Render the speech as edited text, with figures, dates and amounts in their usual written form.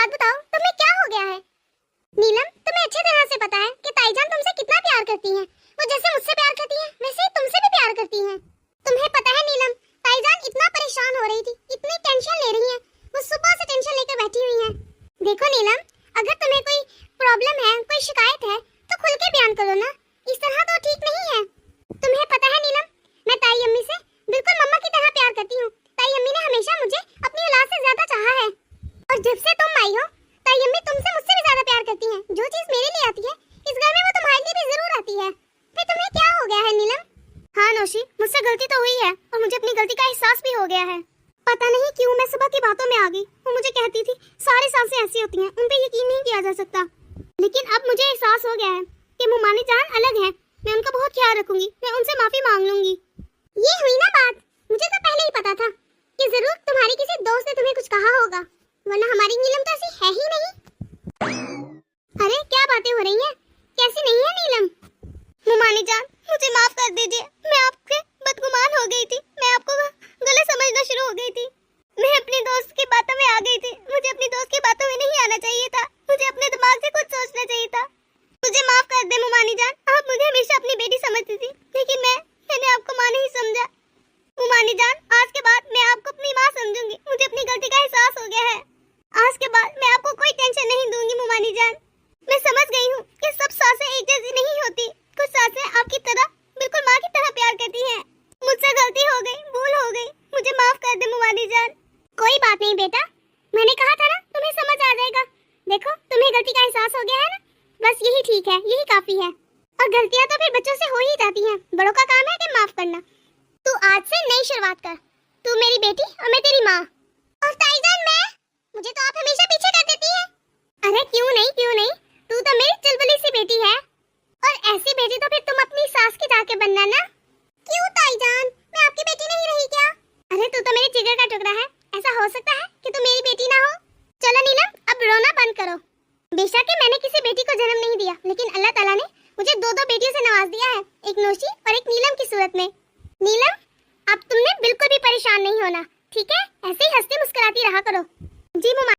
बात बताओ, तुम्हें क्या हो गया है? नीलम, तुम्हें अच्छी तरह से पता है कि ताईजान तुमसे कितना प्यार करती हैं। वो जैसे मुझसे प्यार करती हैं, वैसे ही तुमसे भी प्यार करती हैं। तुम्हें पता है नीलम, ताईजान इतना परेशान हो रही थी, इतनी टेंशन ले रही हैं। वो सुबह से टेंशन लेकर बैठी हुई हैं। देखो नीलम, अगर तुम्हें कोई प्रॉब्लम है, कोई शिकायत है, तो खुल के बयान करो ना। इस तरह तो ठीक नहीं है। तुम्हें पता है नीलम, मैं ताई अम्मी से बिल्कुल मम्मा की तरह प्यार करती हूँ। ताई अम्मी ने हमेशा मुझे अपनी औलाद से ज्यादा चाहा है, और जब से तुम आई हो, ताई अम्मी तुमसे मुझसे भी ज्यादा प्यार करती हैं। जो चीज मेरे लिए आती है, इस घर में वो तुम्हारे लिए भी जरूर आती है। फिर तुम्हें क्या हो गया है नीलम? हाँ नौशी, मुझसे गलती तो हुई है, और मुझे अपनी गलती का एहसास भी हो गया है। पता नहीं क्यों मैं सुबह की बातों में आ गई। वो मुझे कहती थी सारी सांसें ऐसी होती हैं, उन पे यकीन नहीं किया जा सकता। लेकिन अब मुझे एहसास हो गया है कि मुमानी जान अलग है। मैं उनका बहुत ख्याल रखूंगी, मैं उनसे माफी मांग लूंगी। ये हुई ना बात। मुझे तो पहले ही पता था कि जरूर तुम्हारी किसी दोस्त ने तुम्हें कुछ कहा होगा, वरना हमारी नीलम तो ऐसी है ही नहीं। अरे क्या बातें हो रही हैं? कैसी नहीं है नीलम? मुमानी जान, मुझे माफ कर दीजिए। मैं आपके बदगुमान हो गई थी, मैं आपको गलत समझना शुरू हो गई थी। मैं अपनी दोस्त की बातों में आ गई थी। मुझे अपनी दोस्त की बातों में नहीं आना चाहिए था। मुझे अपने दिमाग से कुछ सोचना चाहिए था। मुझे माफ कर दे मुमानी जान। आप मुझे हमेशा अपनी बेटी समझती थी, लेकिन मैंने आपको माँ नहीं समझा। मुमानी जान, आज के बाद मैं आपको अपनी माँ समझूंगी। मुझे अपनी गलती का एहसास हो गया है। आज के बाद मैं आपको कोई टेंशन नहीं दूंगी मुमानी जान। मैं समझ गई हूँ कि सब सासें एक जैसी नहीं होती। कुछ सासें आपकी तरह बिल्कुल माँ की तरह प्यार करती हैं। मुझसे गलती हो गई, भूल हो गई। मुझे माफ कर दे मुमानी जान। कोई बात नहीं बेटा, मैंने कहा था ना तुम्हें समझ आ जाएगा। देखो, तुम्हें गलती का एहसास हो गया है ना, बस यही ठीक है, यही काफी है। और गलतियाँ तो फिर बच्चों से हो ही जाती हैं। बड़ों का काम है कि माफ करना। तू आज से नई शुरुआत कर। तू मेरी बेटी और मैं तेरी माँ। और ताईजान, मुझे तो आप हमेशा पीछे कर देती हैं। अरे क्यों नहीं, क्यों नहीं, तू तो मेरी चुलबुली सी बेटी है। और ऐसी बेटी तो फिर तुम अपनी सास की जाके बनना ना। क्यों ताईजान, मैं आपकी बेटी नहीं रही क्या? अरे तू तो मेरे जिगर का टुकड़ा है। ऐसा हो सकता है कि तू मेरी बेटी ना हो? चलो नीलम, अब रोना बंद करो। बेशक मैंने किसी बेटी को जन्म नहीं दिया, लेकिन अल्लाह ताला ने मुझे दो बेटियों से नवाज दिया है, एक नौशी और एक नीलम की सूरत में। नीलम, अब तुमने बिल्कुल भी परेशान नहीं होना, ठीक है? ऐसे ही हंसती मुस्कुराती रहा करो। जी मुमा।